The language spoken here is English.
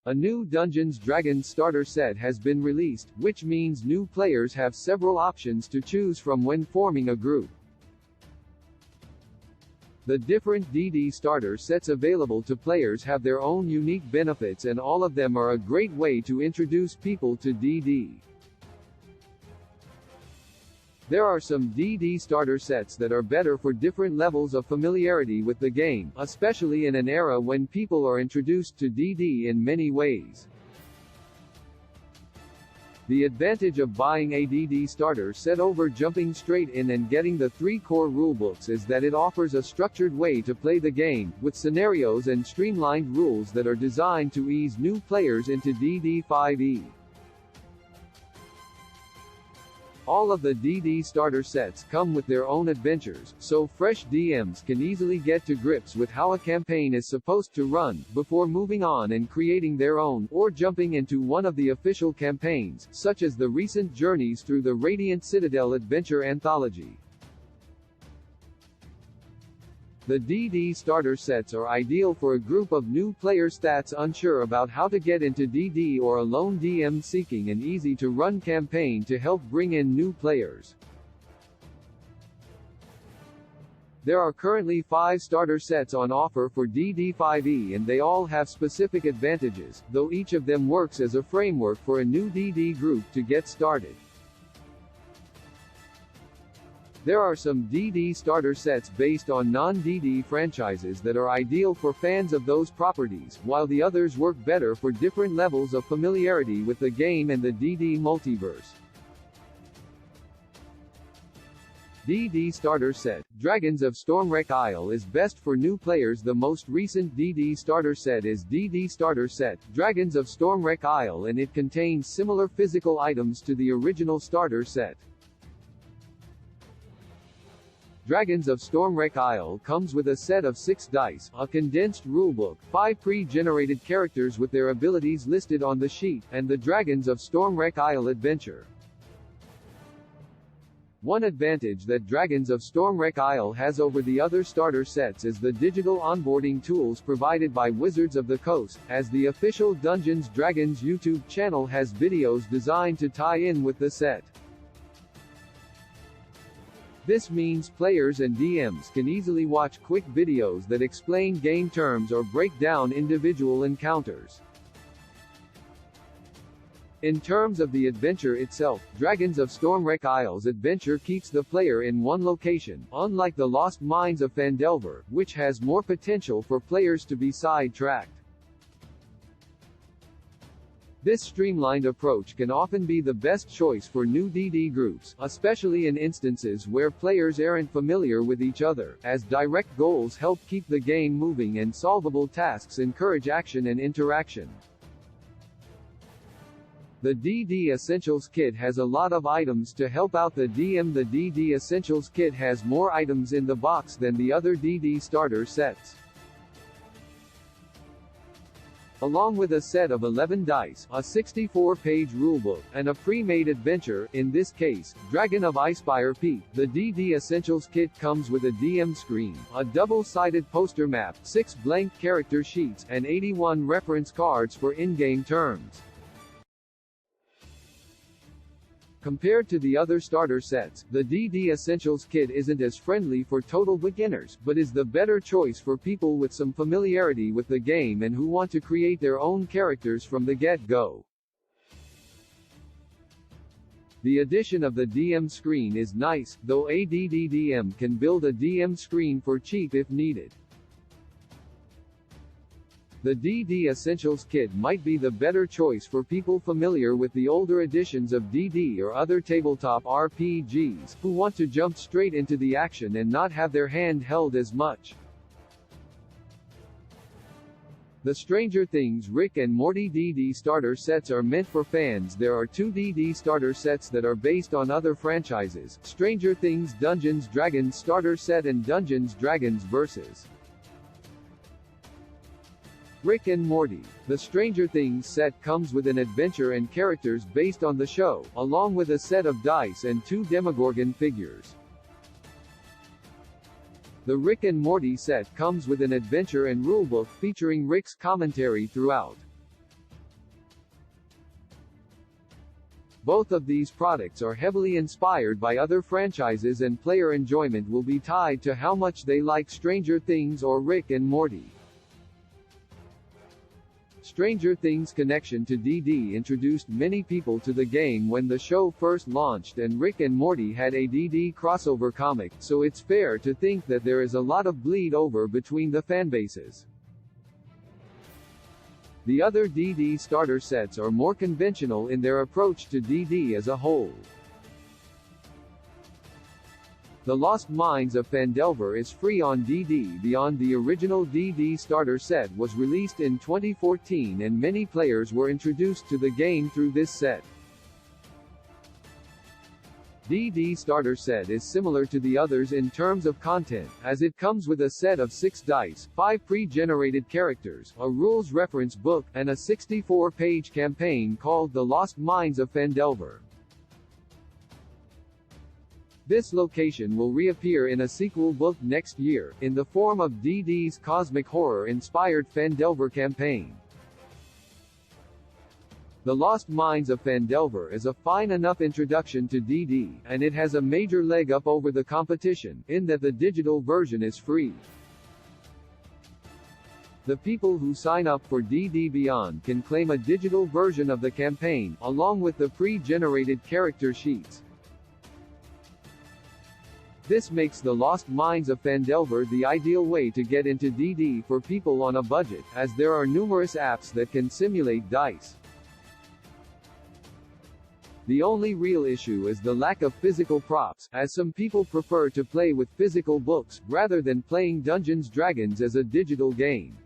A new Dungeons & Dragons starter set has been released, which means new players have several options to choose from when forming a group. The different DD starter sets available to players have their own unique benefits, and all of them are a great way to introduce people to DD. There are some DD starter sets that are better for different levels of familiarity with the game, especially in an era when people are introduced to DD in many ways. The advantage of buying a DD starter set over jumping straight in and getting the 3 core rulebooks is that it offers a structured way to play the game, with scenarios and streamlined rules that are designed to ease new players into DD5e. All of the DD starter sets come with their own adventures, so fresh DMs can easily get to grips with how a campaign is supposed to run, before moving on and creating their own, or jumping into one of the official campaigns, such as the recent Journeys Through the Radiant Citadel Adventure Anthology. The DD starter sets are ideal for a group of new players that's unsure about how to get into DD, or a lone DM seeking an easy-to-run campaign to help bring in new players. There are currently 5 starter sets on offer for DD5e, and they all have specific advantages, though each of them works as a framework for a new DD group to get started. There are some DD starter sets based on non-DD franchises that are ideal for fans of those properties, while the others work better for different levels of familiarity with the game and the DD multiverse. DD starter set, Dragons of Stormwreck Isle is best for new players. The most recent DD starter set is DD starter set, Dragons of Stormwreck Isle, and it contains similar physical items to the original starter set. Dragons of Stormwreck Isle comes with a set of 6 dice, a condensed rulebook, 5 pre-generated characters with their abilities listed on the sheet, and the Dragons of Stormwreck Isle adventure. One advantage that Dragons of Stormwreck Isle has over the other starter sets is the digital onboarding tools provided by Wizards of the Coast, as the official Dungeons & Dragons YouTube channel has videos designed to tie in with the set. This means players and DMs can easily watch quick videos that explain game terms or break down individual encounters. In terms of the adventure itself, Dragons of Stormwreck Isle's adventure keeps the player in one location, unlike the Lost Mines of Phandelver, which has more potential for players to be sidetracked. This streamlined approach can often be the best choice for new DD groups, especially in instances where players aren't familiar with each other, as direct goals help keep the game moving and solvable tasks encourage action and interaction. The DD Essentials Kit has a lot of items to help out the DM. The DD Essentials Kit has more items in the box than the other DD starter sets. Along with a set of 11 dice, a 64-page rulebook, and a pre-made adventure, in this case, Dragon of Icespire Peak, the DD Essentials Kit comes with a DM screen, a double-sided poster map, 6 blank character sheets, and 81 reference cards for in-game terms. Compared to the other starter sets, the DD Essentials Kit isn't as friendly for total beginners, but is the better choice for people with some familiarity with the game and who want to create their own characters from the get-go. The addition of the DM screen is nice, though a DD DM can build a DM screen for cheap if needed. The DD Essentials Kit might be the better choice for people familiar with the older editions of DD or other tabletop RPGs, who want to jump straight into the action and not have their hand held as much. The Stranger Things Rick and Morty DD starter sets are meant for fans. There are 2 DD starter sets that are based on other franchises, Stranger Things Dungeons & Dragons starter set and Dungeons & Dragons Versus. Rick and Morty. The Stranger Things set comes with an adventure and characters based on the show, along with a set of dice and 2 Demogorgon figures. The Rick and Morty set comes with an adventure and rulebook featuring Rick's commentary throughout. Both of these products are heavily inspired by other franchises, and player enjoyment will be tied to how much they like Stranger Things or Rick and Morty. Stranger Things' connection to DD introduced many people to the game when the show first launched, and Rick and Morty had a DD crossover comic, so it's fair to think that there is a lot of bleed over between the fanbases. The other DD starter sets are more conventional in their approach to DD as a whole. The Lost Mines of Phandelver is free on DD Beyond. The original DD starter set was released in 2014, and many players were introduced to the game through this set. DD starter set is similar to the others in terms of content, as it comes with a set of 6 dice, 5 pre-generated characters, a rules reference book, and a 64-page campaign called The Lost Mines of Phandelver. This location will reappear in a sequel book next year, in the form of DD's cosmic horror-inspired Phandelver campaign. The Lost Mines of Phandelver is a fine enough introduction to DD, and it has a major leg up over the competition, in that the digital version is free. The people who sign up for DD Beyond can claim a digital version of the campaign, along with the pre-generated character sheets. This makes The Lost Mines of Phandelver the ideal way to get into DD for people on a budget, as there are numerous apps that can simulate dice. The only real issue is the lack of physical props, as some people prefer to play with physical books, rather than playing Dungeons & Dragons as a digital game.